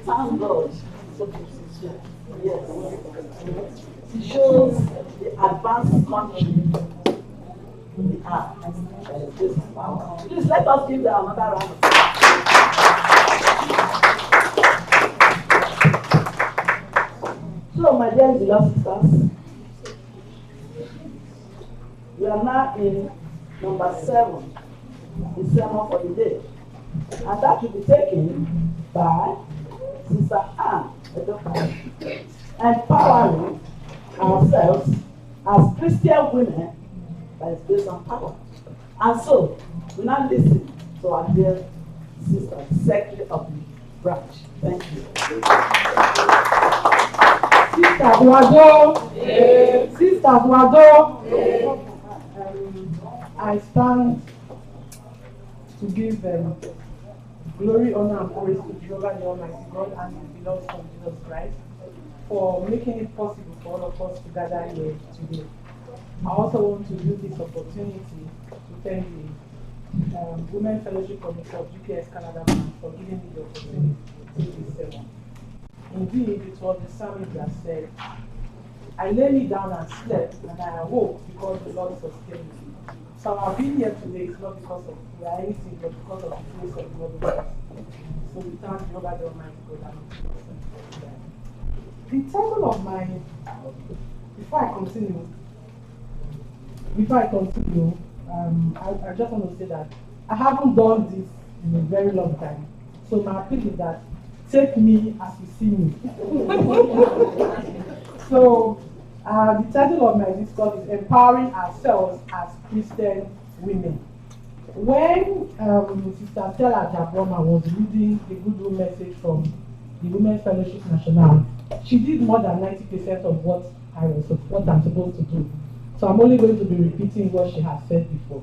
Thank God. Yes. It shows the advanced country we are. Please let us give them another round. So, my dear beloved sisters, we are now in number 7, the sermon for the day. And that will be taken by Sister Anne Edoka, empowering ourselves as Christian women by His grace and power. And so, we now listen to our dear sister, Secretary of the branch. Thank you. Sister Wado, Sister Wado, I stand to give glory, honor, and praise to Jehovah the Almighty God and His beloved Son Jesus Christ for making it possible for all of us to gather here today. I also want to use this opportunity to thank the Women Fellowship Committee of UKS Canada for giving me the opportunity to take this sermon. Indeed, it was the psalmist that said, I lay me down and slept, and I awoke because the Lord sustained me. So our being here today is not because of anything, but because of the grace of the Lord of us. So we thank Jehovah the Almighty God and the title of my, before I continue, I just want to say that I haven't done this in a very long time. So my appeal is that take me as you see me. So the title of my discourse is Empowering Ourselves as Christian Women. When Sister Stella Jabroma was reading the Good Room message from the Women's Fellowship National, she did more than 90% of what I'm supposed to do. So I'm only going to be repeating what she has said before.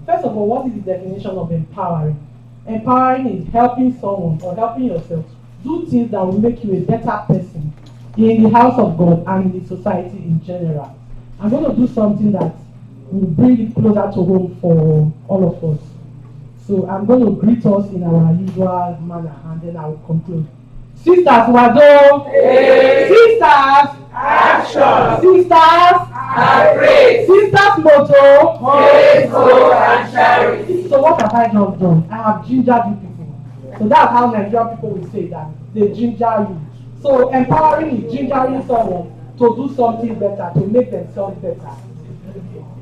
First of all, what is the definition of empowering? Empowering is helping someone or helping yourself do things that will make you a better person in the house of God and in the society in general. I'm going to do something that will bring it closer to home for all of us. So I'm going to greet us in our usual manner and then I will conclude. Sisters, Wado! Hey. Sisters! Action! Sisters! Praise! Sisters, motto! Praise God and charity! So what have I just done? I have gingered you people. So that's how Nigerian people will say that. They ginger you. So empowering is gingering someone to do something better, to make themselves better.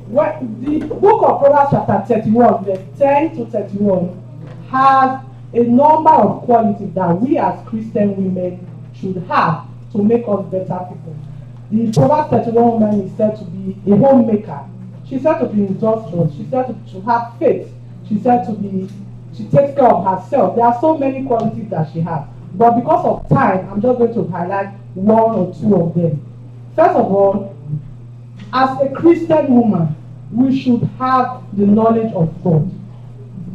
The book of Proverbs chapter 31, verse 10 to 31 has a number of qualities that we as Christian women should have to make us better people. The Proverbs 31 woman is said to be a homemaker. She's said to be industrious. She's said to have faith. She's said she takes care of herself. There are so many qualities that she has. But because of time, I'm just going to highlight one or two of them. First of all, as a Christian woman, we should have the knowledge of God.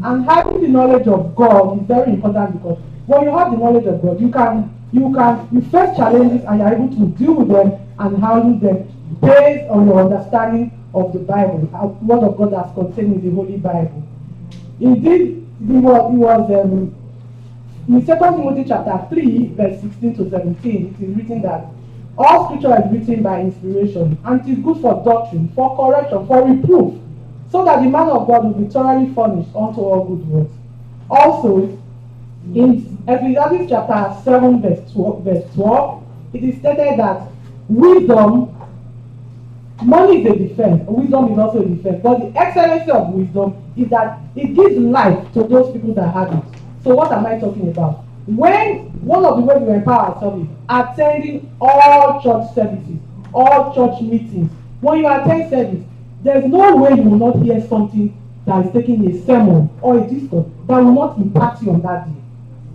And having the knowledge of God is very important because when you have the knowledge of God, you face challenges and you're able to deal with them and handle them based on your understanding of the Bible, the Word of God that's contained in the Holy Bible. Indeed, in 2 Timothy chapter 3, verse 16 to 17, it is written that all scripture is written by inspiration, and it is good for doctrine, for correction, for reproof, so that the man of God will be thoroughly furnished unto all good works. Also, in Ecclesiastes chapter 7, verse 12, it is stated that wisdom, money is a defense, wisdom is also a defense, but the excellency of wisdom is that it gives life to those people that have it. So what am I talking about? When one of the ways we empower ourselves is attending all church services, all church meetings. When you attend service, there's no way you will not hear something that is taking a sermon or a discourse that will not impact you on that day.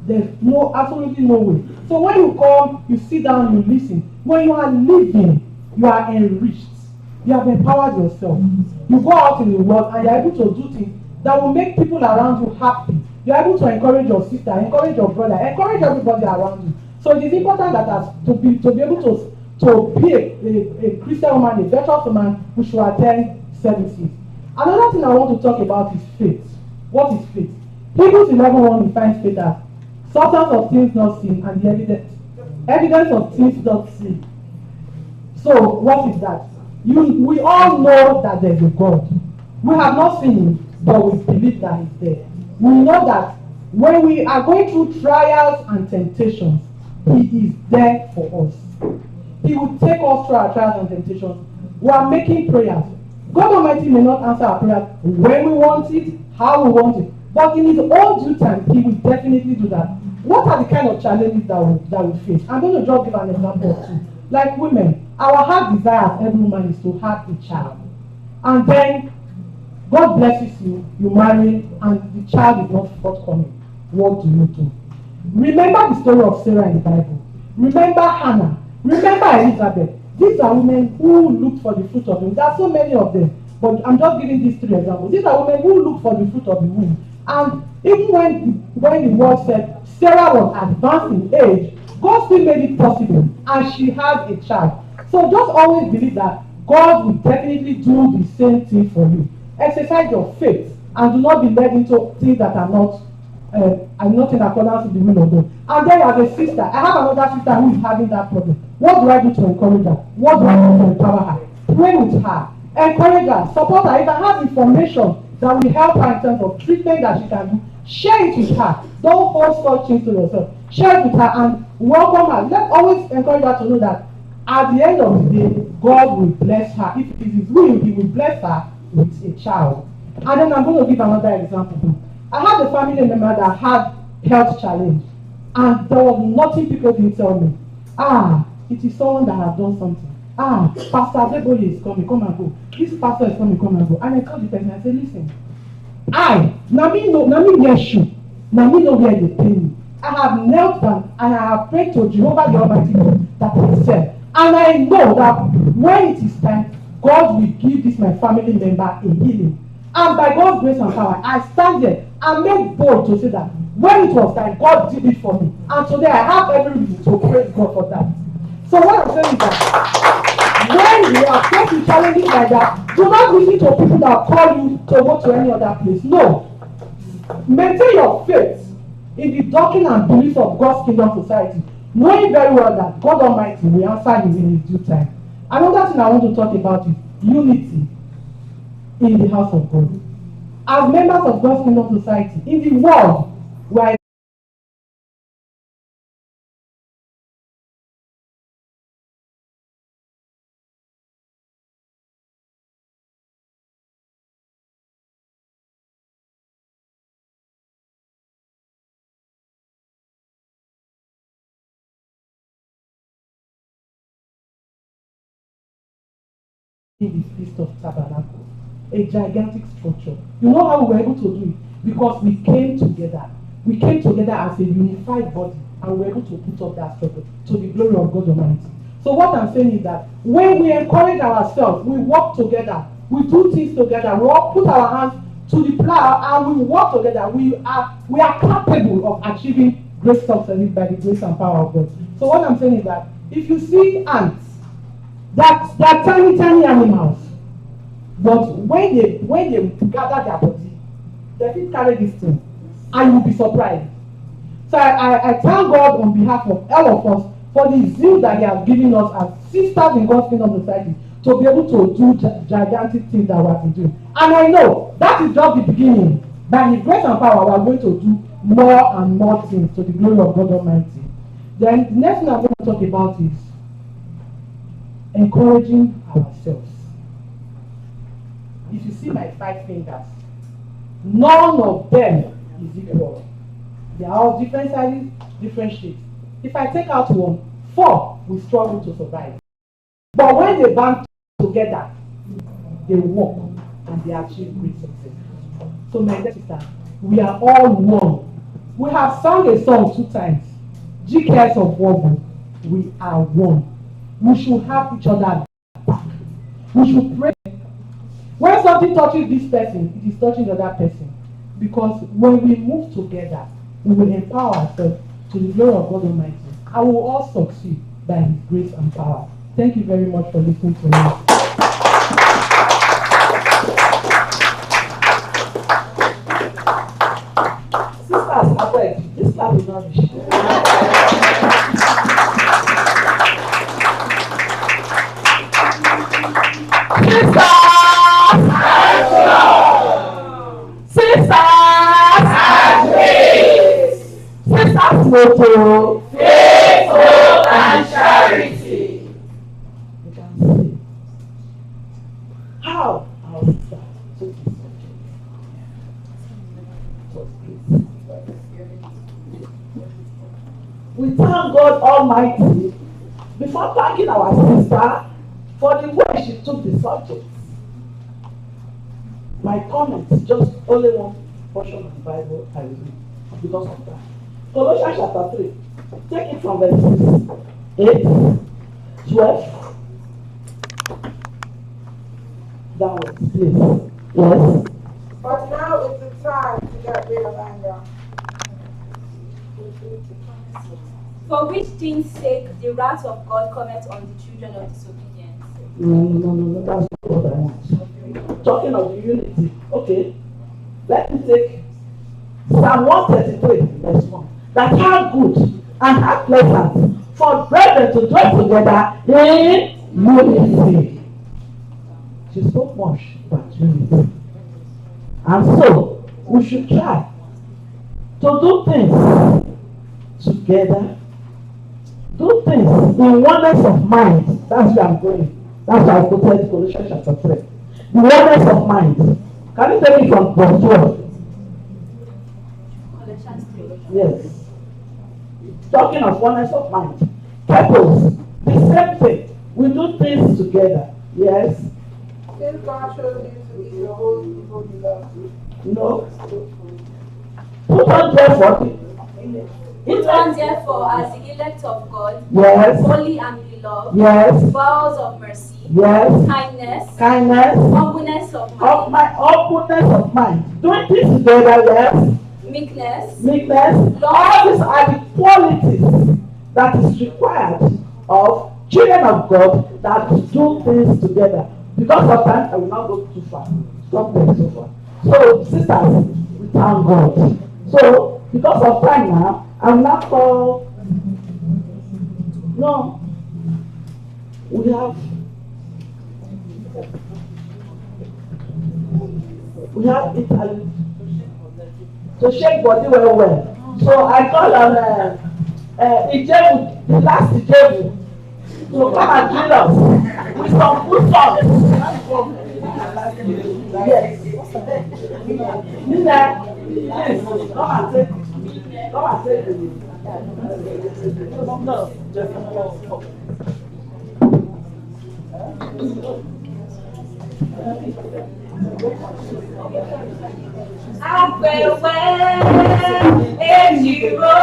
There's absolutely no way. So when you come, you sit down, you listen. When you are living, you are enriched. You have empowered yourself. You go out in the world and you're able to do things that will make people around you happy. You're able to encourage your sister, encourage your brother, encourage everybody around you. So it is important that as to be able to be a Christian woman, a virtuous woman, we should attend services. Another thing I want to talk about is faith. What is faith? Hebrews 11:1 defines faith as substance of things not seen and the evidence of things not seen. So what is that? We all know that there is a God. We have not seen him, but we believe that he's there. We know that when we are going through trials and temptations, he is there for us. He will take us through our trials and temptations. We are making prayers. God Almighty may not answer our prayers when we want it, how we want it, but in his own due time, he will definitely do that. What are the kind of challenges that we face? I'm going to just give an example or two. Like women, our heart desire as every woman is to have a child. And then God blesses you, you marry, and the child is not forthcoming. What do you do? Remember the story of Sarah in the Bible. Remember Hannah. Remember Elizabeth. These are women who looked for the fruit of the womb. There are so many of them, but I'm just giving these three examples. These are women who look for the fruit of the womb. And even when the word said Sarah was advanced in age, God still made it possible, and she had a child. So just always believe that God will definitely do the same thing for you. Exercise your faith and do not be led into things that are not in accordance with the will of God. And then as a sister, I have another sister who is having that problem. What do I do to encourage her? What do I do to empower her? Pray with her, encourage her, support her. If I have information that will help her in terms of treatment that she can do, share it with her. Don't hold such things to yourself. Share it with her and welcome her. Let's always encourage her to know that at the end of the day, God will bless her. If it is his will, he will bless her with a child. And then I'm going to give another example. I had a family member that had health challenge, and there was nothing people didn't tell me. It is someone that has done something. Pastor Adeboye is coming, come and go. This pastor is coming, come and go. And I called the person and I said, listen, now me wear shoe, now me know where they pay me. I have knelt down and I have prayed to Jehovah the Almighty God that I serve. And I know that when it is time, God will give this my family member a healing. And by God's grace and power, I stand there and make bold to say that when it was time, God did it for me. And today I have every reason to praise God for that. So what I'm saying is that when you are facing challenges like that, do not listen to people that call you to go to any other place. No. Maintain your faith in the doctrine and beliefs of God's kingdom society, knowing very well that God Almighty will answer you in his due time. Another thing I want to talk about is unity in the house of God. As members of God's kingdom society, in the world, we are in the Feast of Tabernacle, a gigantic structure. You know how we were able to do it? Because we came together. We came together as a unified body and we were able to put up that structure to the glory of God Almighty. So what I'm saying is that when we encourage ourselves, we work together, we do things together, we all put our hands to the plow and we work together, we are capable of achieving great success by the grace and power of God. So what I'm saying is that if you see ants, that they're tiny animals, but when they gather their body, they fit carry this thing, and you will be surprised. So I thank God on behalf of all of us for the zeal that He has given us as sisters in God's kingdom society to be able to do gigantic things that we have been doing. And I know that is just the beginning. By His grace and power, we are going to do more and more things to the glory of God Almighty. Then the next thing I'm going to talk about is encouraging ourselves. If you see my 5 fingers, none of them is equal. They are all different sizes, different shapes. If I take out one, 4 will struggle to survive. But when they band together, they work and they achieve great success. So my dear sister, we are all one We have sung a song 2 times. GKS of Wobo, we are one. We should have each other back. We should pray. When something touches this person, it is touching the other person. Because when we move together, we will empower ourselves to the glory of God Almighty. And we will all succeed by His grace and power. Thank you very much for listening to me. Sisters, abeg, this clap is not rich. Sisters motto, faith, hope, and charity. You can see how our sister took this subject. It was great. We thank God Almighty before thanking our sister for the way she took the subject. My comment is just only one portion of the Bible I will read because of that. Colossians chapter 3. Take it from verses 8, 12 downwards, please. Yes. But now is the time to get rid of anger. For which things sake the wrath of God cometh on the children of disobedience. No, that's not what I want. Talking of the unity. Okay. Let me take Psalm 133, verse 1. That how good and how pleasant for brethren to dwell together in unity. She spoke much about unity. And so, we should try to do things together. Do things in oneness of mind. That's where I'm going. That's why I quoted Colossians chapter 3. The oneness of mind. Can you take it from verse 12? Colossians 3. Yes. Talking of oneness of mind. Purpose. The same thing. We do things together. Yes. Since God chose you to be the holy people He loves. No. Put on therefore. Put on therefore as the elect of God, Yes. holy and beloved, Yes. bowels of mercy, Yes. kindness, Kindness. humbleness of Of mind, my openness of mind. Doing things together. Yes. meekness, Meekness. All these are the qualities that is required of children of God that do things together. Because of time, I will not go too far. Stop there so far. So, sisters, we thank God. So, because of time now, I will not call. No. We have Italy to shake body well. So I call on Ijebu, the last Ijebu, to come and drill us with some good songs. Yes. Nina, please come and take it. Come and take it. No. Àpẹ̀wẹ́ èjìrò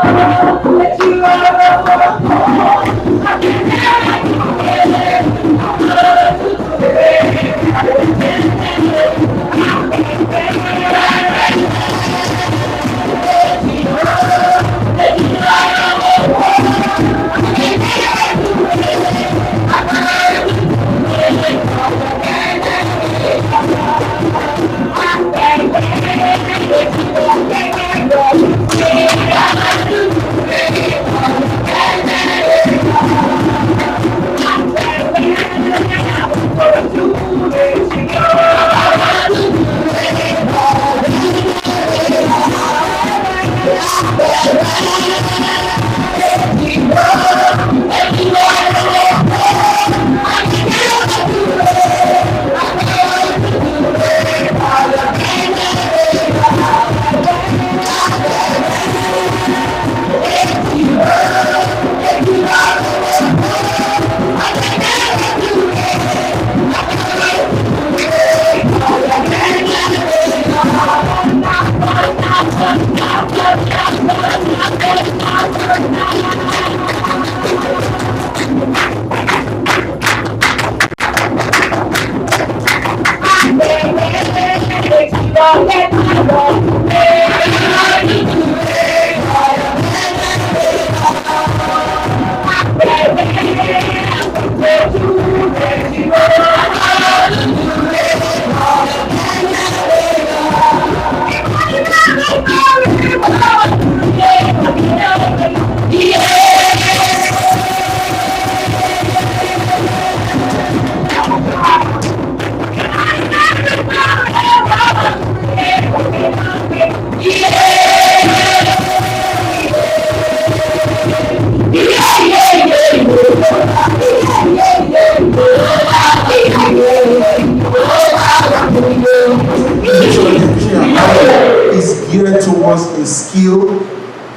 towards a skill,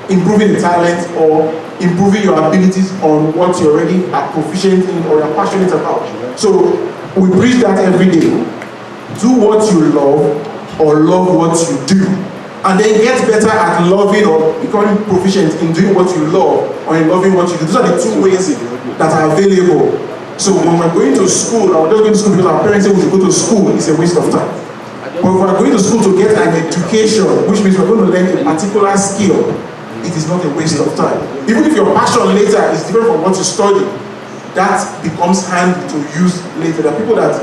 improving a talent, or improving your abilities on what you already are proficient in or you're passionate about. So we preach that every day. Do what you love or love what you do. And then get better at loving or becoming proficient in doing what you love or in loving what you do. Those are the two ways that are available. So when we're going to school, or we're just going to school because our parents say we should go to school, it's a waste of time. But if we're going to school to get an education, which means we're going to learn a particular skill, it is not a waste of time. Even if your passion later is different from what you study, that becomes handy to use later. There are people that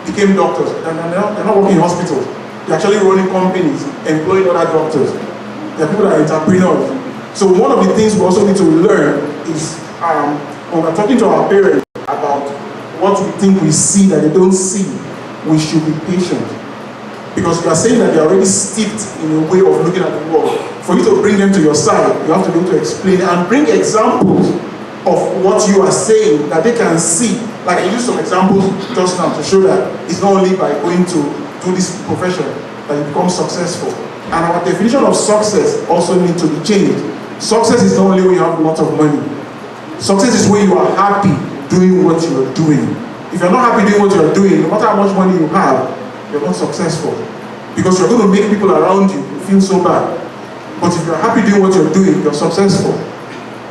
became doctors, and they're not working in hospitals. They're actually running companies, employing other doctors. There are people that are entrepreneurs. So one of the things we also need to learn is when we're talking to our parents about what we think we see that they don't see, we should be patient. Because you are saying that they're already steeped in a way of looking at the world. For you to bring them to your side, you have to be able to explain and bring examples of what you are saying that they can see. Like I used some examples just now to show that it's not only by going to do this profession that you become successful. And our definition of success also needs to be changed. Success is not only when you have lots of money. Success is when you are happy doing what you are doing. If you're not happy doing what you are doing, no matter how much money you have, you're not successful. Because you're going to make people around you feel so bad. But if you're happy doing what you're doing, you're successful.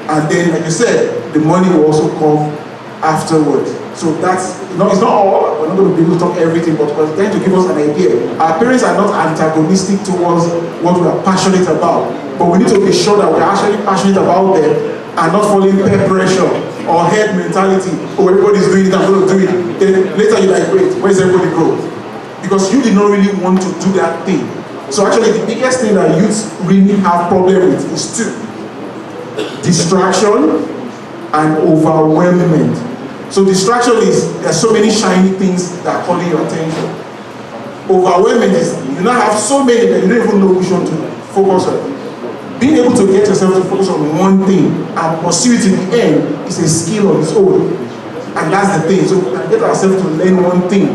And then, like you said, the money will also come afterwards. So that's, it's not all, we're not going to be able to talk everything, but we're trying to give us an idea. Our parents are not antagonistic towards what we are passionate about, but we need to be sure that we're actually passionate about them and not falling peer pressure or head mentality. Oh, everybody's doing it, I'm going to do it. Then later you're like, wait, where's everybody go? Because you did not really want to do that thing. So actually the biggest thing that youths really have problem with is two: distraction and overwhelmment. So distraction is, there's so many shiny things that are calling your attention. Overwhelmment is, you now have so many that you don't even know which one to focus on. Being able to get yourself to focus on one thing and pursue it in the end is a skill on its own. And that's the thing. So we can get ourselves to learn one thing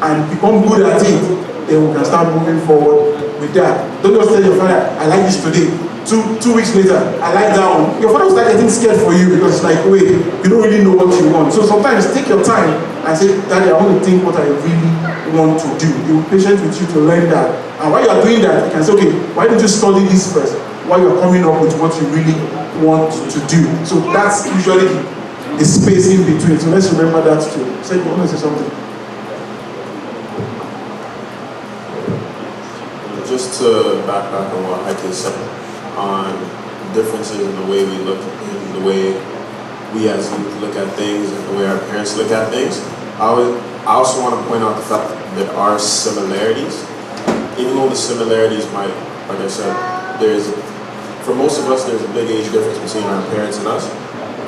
and become good at it, then we can start moving forward with that. Don't just tell your father, I like this today. Two weeks later, I like that one. Your father will start getting scared for you because it's like, wait, you don't really know what you want. So sometimes take your time and say, Daddy, I want to think what I really want to do. He will be patient with you to learn that. And while you are doing that, you can say, okay, why don't you study this first while you're coming up with what you really want to do. So that's usually the space in between. So let's remember that too. Say, you want to say something? Just to backtrack on what Ike said on differences in the way we look, in the way we as youth look at things, and the way our parents look at things. I also want to point out the fact that our similarities, even though the similarities might, like I said, for most of us, there's a big age difference between our parents and us,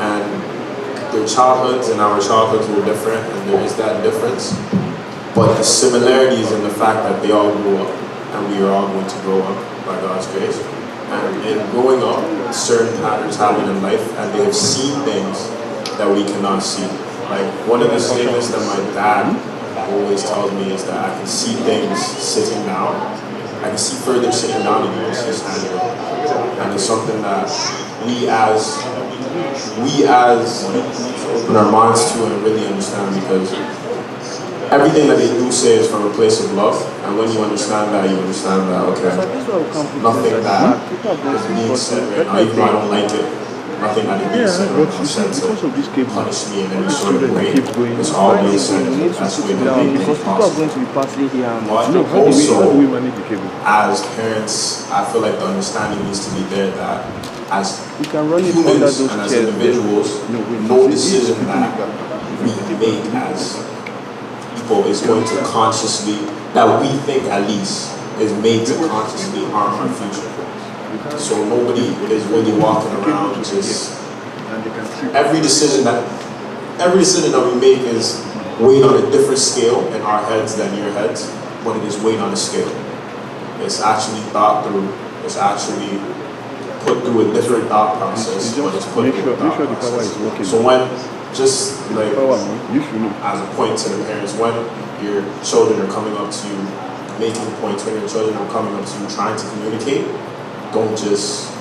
and their childhoods and our childhoods were different, and there is that difference. But the similarities in the fact that they all grew up, and we are all going to grow up by God's grace. And in growing up, certain patterns happen in life, and they have seen things that we cannot see. Like, one of the statements that my dad always tells me is that I can see things sitting down. I can see further sitting down than you can see standing up. And it's something that we as open our minds to and really understand, because everything that they do say is from a place of love, and when you understand that, you understand that, okay, nothing that is being said right now, even though I don't like it, nothing that is being said right now said to punish me in any sort of way. It's all being said, that's the way that they make it possible. But also, as parents, I feel like the understanding needs to be there that as humans and as individuals, no decision that we make as is going to consciously, that we think at least, is made to consciously harm our future. So nobody is really walking around just, every decision that we make is weighed on a different scale in our heads than your heads, but it is weighed on a scale. It's actually thought through, it's actually put through a different thought process, but it's put through a thought process. So when, just like as a point to the parents, when your children are coming up to you making points, when your children are coming up to you trying to communicate, don't just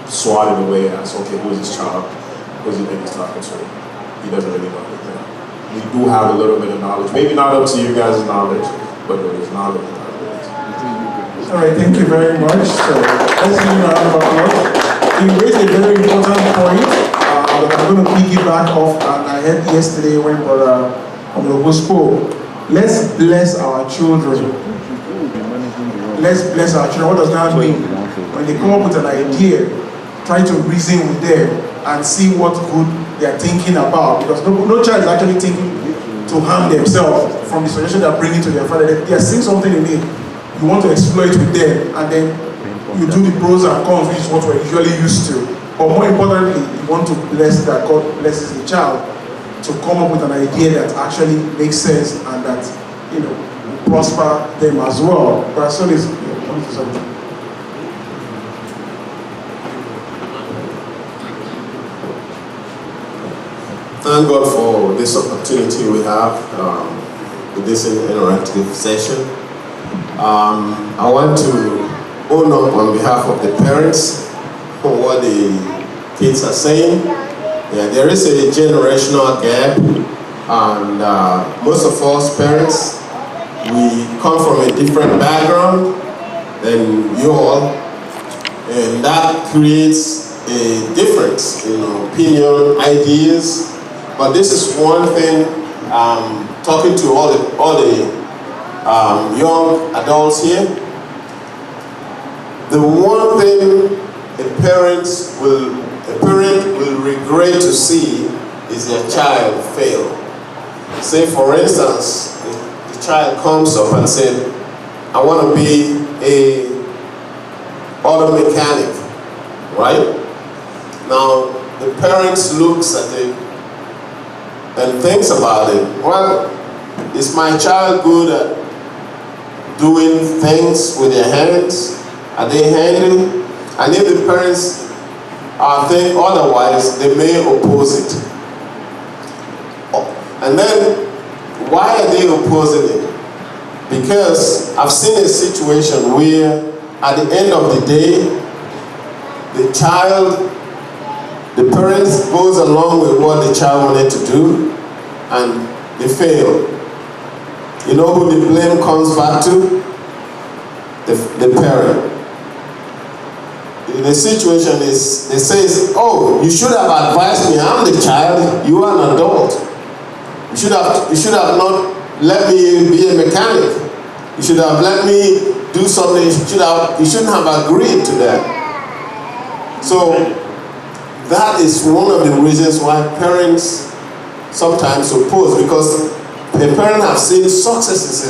swat it away as, okay, who is this child? Who is he think he's talking to? He doesn't really know anything. We do have a little bit of knowledge. Maybe not up to you guys' knowledge, but there is knowledge in our ability. All right, thank you very much. So let's give you a round of applause. You raised a very important point that I'm going to piggyback off, and I heard yesterday when Brother Omolobo spoke. Let's bless our children. Let's bless our children. What does that mean? When they come up with an idea, try to reason with them and see what good they are thinking about. Because no child is actually thinking to harm themselves from the suggestion they are bringing to their father. They are seeing something in it. You want to exploit with them, and then you do the pros and cons, which is what we're usually used to. But more importantly, you want to bless that God blesses the child to come up with an idea that actually makes sense and that, you know, will prosper them as well. But as soon as Thank God for this opportunity we have with this interactive session. I want to own up on behalf of the parents for what the kids are saying. Yeah, there is a generational gap, and most of us parents, we come from a different background than you all, and that creates a difference in opinion, ideas. But this is one thing, talking to all the young adults here, the one thing a parent will regret to see is their child fail. Say for instance, the child comes up and said, I want to be a auto mechanic, right? Now the parents looks at it and thinks about it. Well, is my child good at doing things with their hands? Are they handy? And if the parents think otherwise, they may oppose it. And then, why are they opposing it? Because I've seen a situation where, at the end of the day, the parents goes along with what the child wanted to do, and they fail. You know who the blame comes back to? The parent. The situation is, they say, oh, you should have advised me. I'm the child. You are an adult. You should have not let me be a mechanic. You should have let me do something. You shouldn't have agreed to that. So that is one of the reasons why parents sometimes oppose, because the parents have seen successes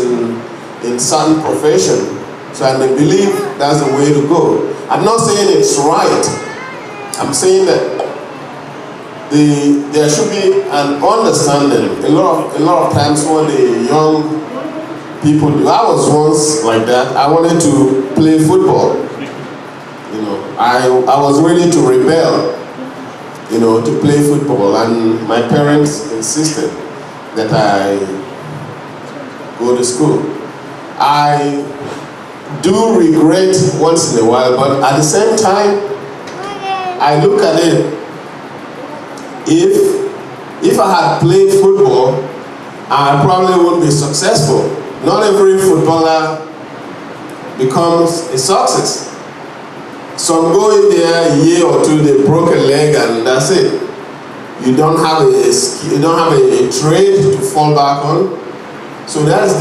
in certain profession, so and they believe that's the way to go. I'm not saying it's right. I'm saying that there should be an understanding. A lot of times what the young people do. I was once like that. I wanted to play football. You know, I was ready to rebel, you know, to play football, and my parents insisted that I go to school. I do regret once in a while, but at the same time, I look at it, if I had played football, I probably wouldn't be successful. Not every footballer becomes a success. Some go in there a year or two, they broke a leg, and that's it. You don't have a trade to fall back on. So that's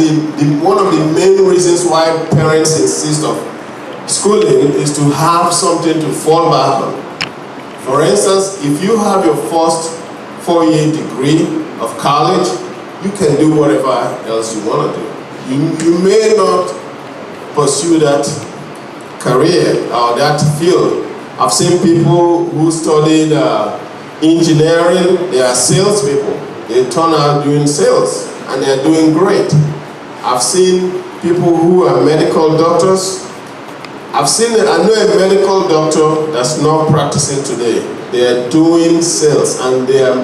one of the main reasons why parents insist on schooling, is to have something to fall back on. For instance, if you have your first 4-year degree of college, you can do whatever else you want to do. You may not pursue that career or that field. I've seen people who studied engineering, they are salespeople. They turn out doing sales, and they're doing great. I've seen people who are medical doctors. I know a medical doctor that's not practicing today. They are doing sales, and they are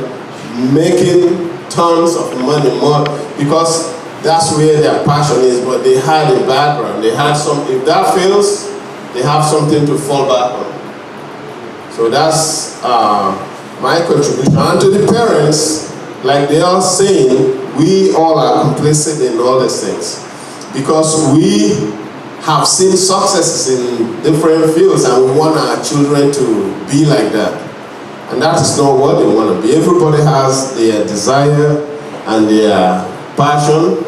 making tons of money more, because that's where their passion is. But they had a background. They had some. If that fails, they have something to fall back on. So that's my contribution. And to the parents, like they are saying, we all are complicit in all these things because we have seen successes in different fields and we want our children to be like that. And that is not what they want to be. Everybody has their desire and their passion.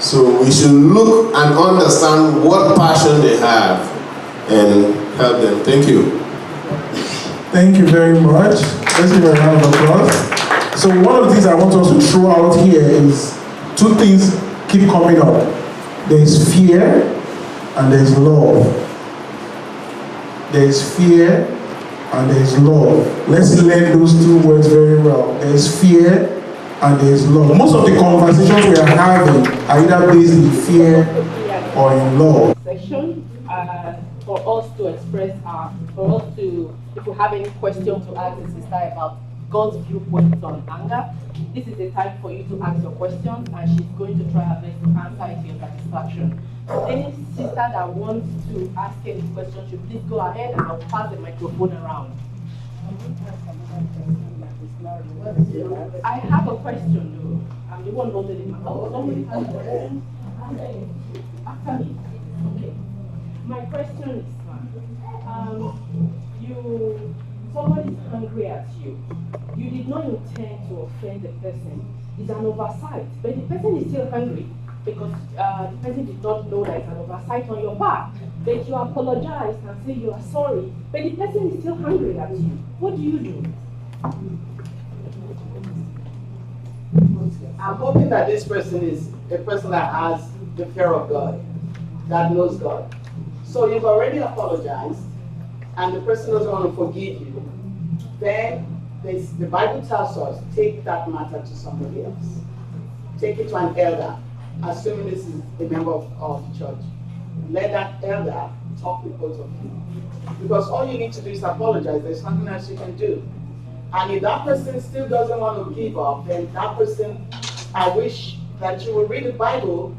So we should look and understand what passion they have and help them. Thank you. Thank you very much. Let's give a round of applause. So one of the things I want us to throw out here is two things keep coming up. There's fear and there's love. There's fear and there's love. Let's learn those two words very well. There's fear and there's love. Most of the conversations we are having are either based in fear or in love. Section for us to express for us to, if you have any question to ask the sister about God's viewpoint on anger, this is the time for you to ask your questions, and she's going to try her best to answer it to your satisfaction. Any sister that wants to ask any question should please go ahead, and I'll pass the microphone around. I have a question though. I'm the one holding it. Somebody has a question? After me. Okay. My question is, somebody's angry at you. You did not intend to offend the person. It's an oversight, but the person is still angry because the person did not know that it's an oversight on your part. But you apologize and say you are sorry, but the person is still angry at you. What do you do? I'm hoping that this person is a person that has the fear of God, that knows God. So you've already apologized, and the person doesn't want to forgive you. Then the Bible tells us, take that matter to somebody else. Take it to an elder, assuming this is a member of the church. Let that elder talk with both of you. Because all you need to do is apologize. There's nothing else you can do. And if that person still doesn't want to give up, then that person, I wish that you will read the Bible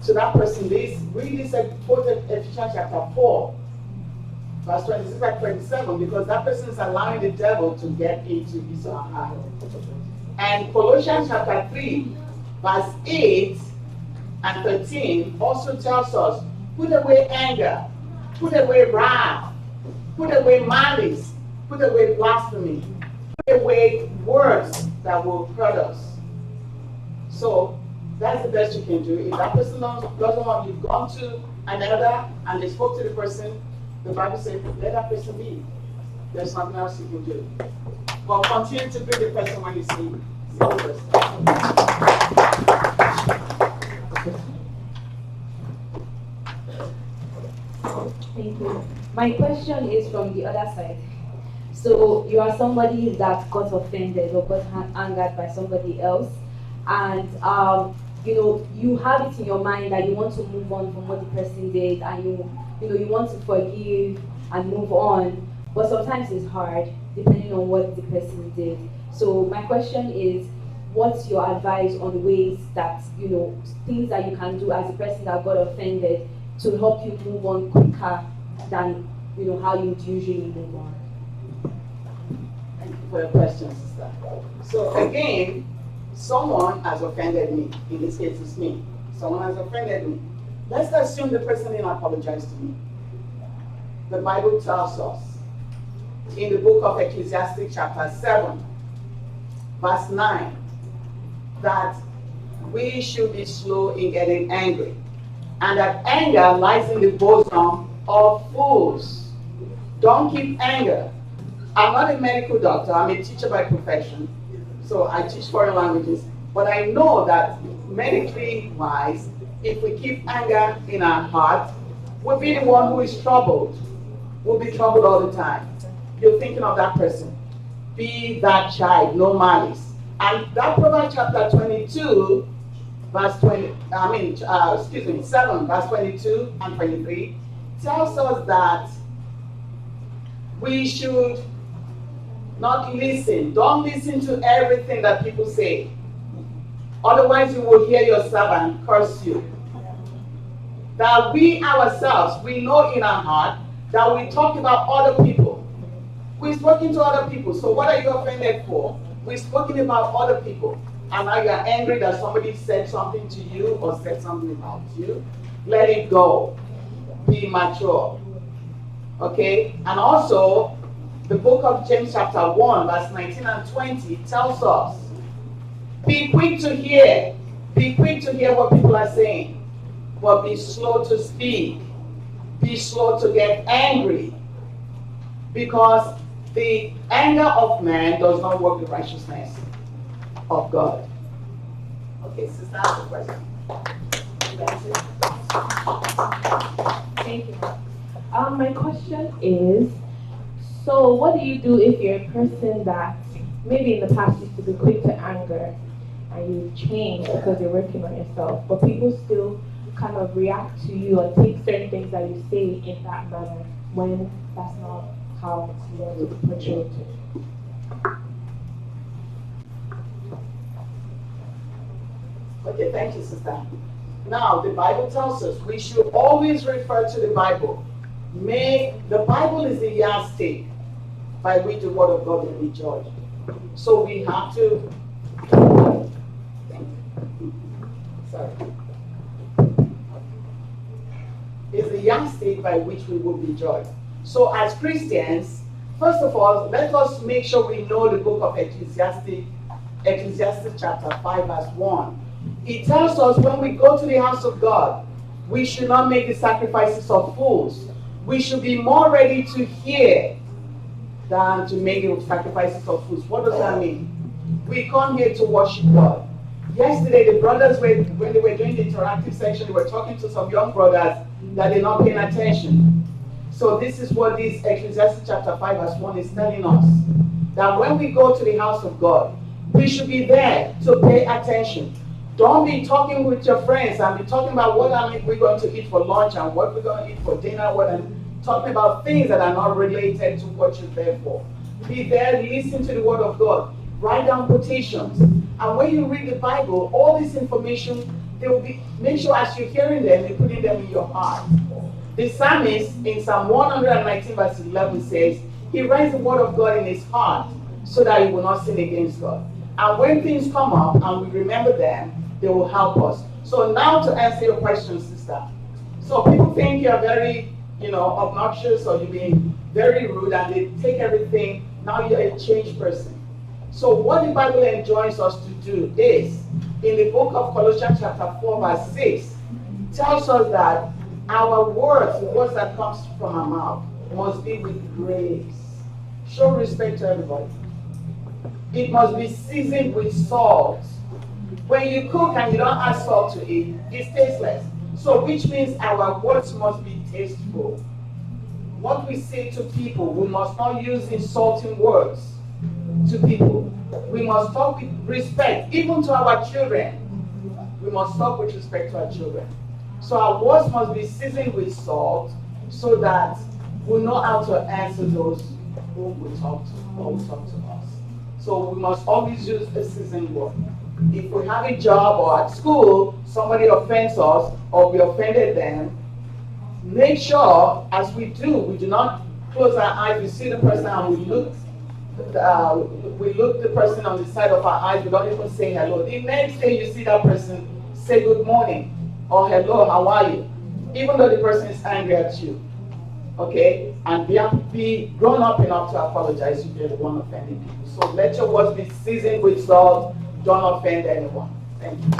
to that person. Read this quoted Ephesians chapter 4, verse 26 and 27, because that person is allowing the devil to get into his heart. And Colossians chapter 3, verse 8 and 13 also tells us, put away anger, put away wrath, put away malice, put away blasphemy, put away words that will hurt us. So that's the best you can do. If that person doesn't want, you've gone to an elder and they spoke to the person, the Bible says, let that person be. There's nothing else you can do. But continue to greet the person when you see the person. Thank you. My question is from the other side. So you are somebody that got offended or got angered by somebody else, and you have it in your mind that you want to move on from what the person did, and you want to forgive and move on, but sometimes it's hard depending on what the person did. So my question is, what's your advice on ways that things that you can do as a person that got offended to help you move on quicker than how you would usually move on? Thank you for your question, sister. So again, someone has offended me. In this case, it's me. Someone has offended me. Let's assume the person didn't apologize to me. The Bible tells us in the book of Ecclesiastes chapter 7, verse 9, that we should be slow in getting angry, and that anger lies in the bosom of fools. Don't keep anger. I'm not a medical doctor, I'm a teacher by profession, so I teach foreign languages, but I know that medically wise, if we keep anger in our heart, we'll be the one who is troubled. We'll be troubled all the time. You're thinking of that person. Be that child, no malice. And that Proverbs chapter 22, verse 7, verse 22 and 23, tells us that we should not listen. Don't listen to everything that people say. Otherwise, you will hear your servant curse you. That we ourselves, we know in our heart that we talk about other people. We've spoken to other people. So what are you offended for? We've spoken about other people. And now you're angry that somebody said something to you or said something about you. Let it go. Be mature. Okay? And also, the book of James chapter 1, verse 19 and 20 tells us, be quick to hear. Be quick to hear what people are saying. But be slow to speak. Be slow to get angry. Because the anger of man does not work the righteousness of God. Okay, sister, ask a question. Thank you. My question is, so what do you do if you're a person that maybe in the past used to be quick to anger and you change because you're working on yourself, but people still kind of react to you or take certain things that you say in that manner when that's not how you want to portray it? Okay, thank you, sister. Now, the Bible tells us we should always refer to the Bible. The Bible is the yardstick by which the word of God will be judged. So we have to, it's the yardstick by which we will be judged. So as Christians, first of all, let us make sure we know the book of Ecclesiastes chapter 5 verse 1. It tells us when we go to the house of God, we should not make the sacrifices of fools. We should be more ready to hear than to make the sacrifices of fools. What does that mean? We come here to worship God. Yesterday, the brothers, when they were doing the interactive section, they were talking to some young brothers that they're not paying attention. So this is what this Ecclesiastes chapter 5 verse 1 is telling us. That when we go to the house of God, we should be there to pay attention. Don't be talking with your friends and be talking about what we're going to eat for lunch and what we're going to eat for dinner, talking about things that are not related to what you're there for. Be there, listen to the word of God. Write down quotations. And when you read the Bible, all this information, make sure as you're hearing them, you're putting them in your heart. The psalmist in Psalm 119 verse 11 says, he writes the word of God in his heart so that he will not sin against God. And when things come up and we remember them, they will help us. So now to answer your question, sister. So people think you're very, obnoxious or you're being very rude and they take everything, now you're a changed person. So what the Bible enjoins us to do is, in the book of Colossians chapter 4 verse 6, tells us that our words, the words that comes from our mouth, must be with grace. Show respect to everybody. It must be seasoned with salt. When you cook and you don't add salt to it, it's tasteless. So which means our words must be tasteful. What we say to people, we must not use insulting words to people. We must talk with respect, even to our children. We must talk with respect to our children. So our words must be seasoned with salt so that we know how to answer those whom we talk to or who talk to us. So we must always use a seasoned word. If we have a job or at school, somebody offends us or we offended them, make sure as we do not close our eyes, we see the person and we look the person on the side of our eyes, we don't even say hello. The next day you see that person, say good morning or hello, how are you? Even though the person is angry at you. Okay? And be grown up enough to apologize if you're the one offending people. So let your words be seasoned with salt. Don't offend anyone. Thank you.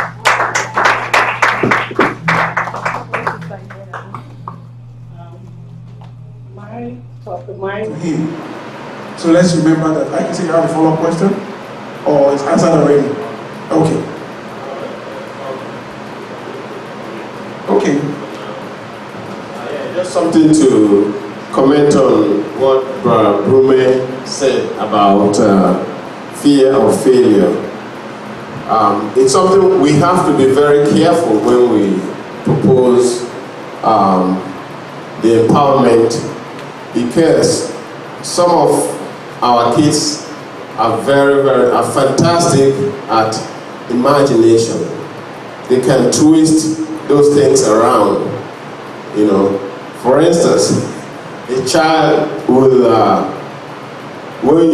So let's remember that. I can say you have a follow-up question, or it's answered already. Okay. Just something to comment on what Brother Brume said about fear of failure. It's something we have to be very careful when we propose the empowerment, because some of our kids are are fantastic at imagination. They can twist those things around. For instance, a child will, when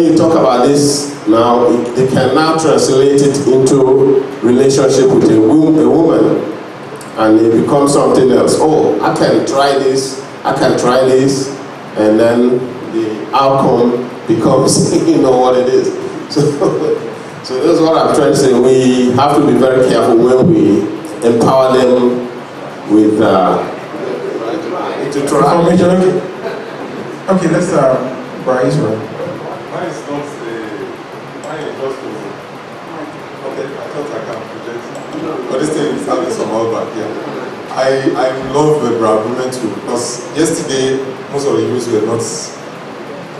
you talk about this now, they can now translate it into relationship with a woman, and it becomes something else. Oh, I can try this, and then the outcome becomes, you know what it is. So that's what I'm trying to say. We have to be very careful when we empower them with to try. Okay, let's Bryce. Mine is not mine is just to. Okay, I thought I can project, but this thing is having some all back here. I love the women too, because yesterday most of the youths were not.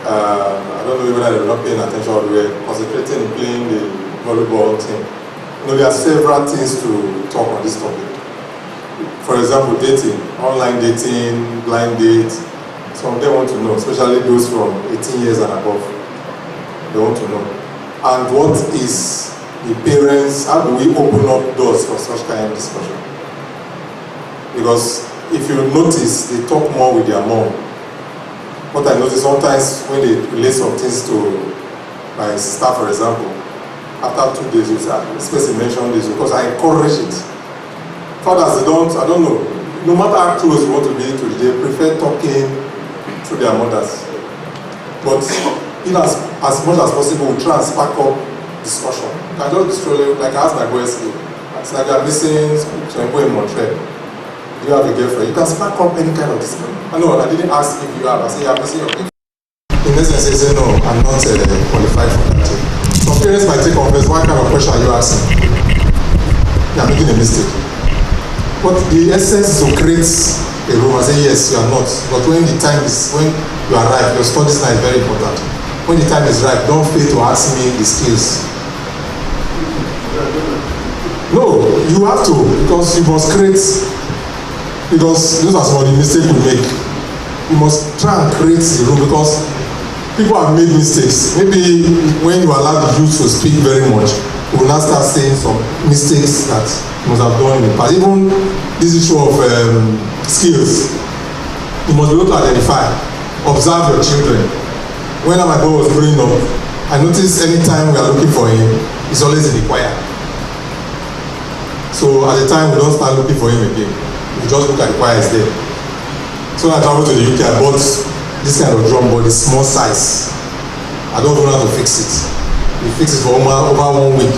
I don't know whether they were not paying attention or they were concentrating in playing the volleyball thing. You know, there are several things to talk on this topic. For example, dating, online dating, blind date. Some of them want to know, especially those from 18 years and above. They want to know. And what is the parents, how do we open up doors for such kind of discussion? Because if you notice, they talk more with their mom. What I notice sometimes when they relate some things to my sister, for example, after 2 days, you say, this person mentioned this, because I encourage it. Fathers, they don't, I don't know, no matter how close you want to be to, they prefer talking to their mothers. But in as much as possible, we try and spark up discussion. You can just destroy, like I asked my boys, it's like I'm missing some boy in Montreal. You have a girlfriend, you can spark up any kind of discussion. I know, I didn't ask if you have, I say you have missing your girlfriend. In essence, they say no, I'm not qualified for that thing. Some parents might take offense, what kind of question are you asking? You are making a mistake. But the essence is to create a room and say, yes, you are not. But when the time is, when you are right, your studies now is very important. When the time is right, don't fail to ask me the skills. No, you have to, because you must create, because those are some of the mistakes we make. You must try and create the room, because people have made mistakes. Maybe when you allow the youth to speak very much, we will now start saying some mistakes that you must have done in the past. Even this issue of skills, you must be able to identify, observe your children. When my boy was growing up, I noticed anytime we are looking for him, he's always in the choir. So at the time, we don't start looking for him again. We just look at the choir is there. So when I traveled to the UK, I bought this kind of drum, but it's small size. I don't even know how to fix it. We fix it for over 1 week.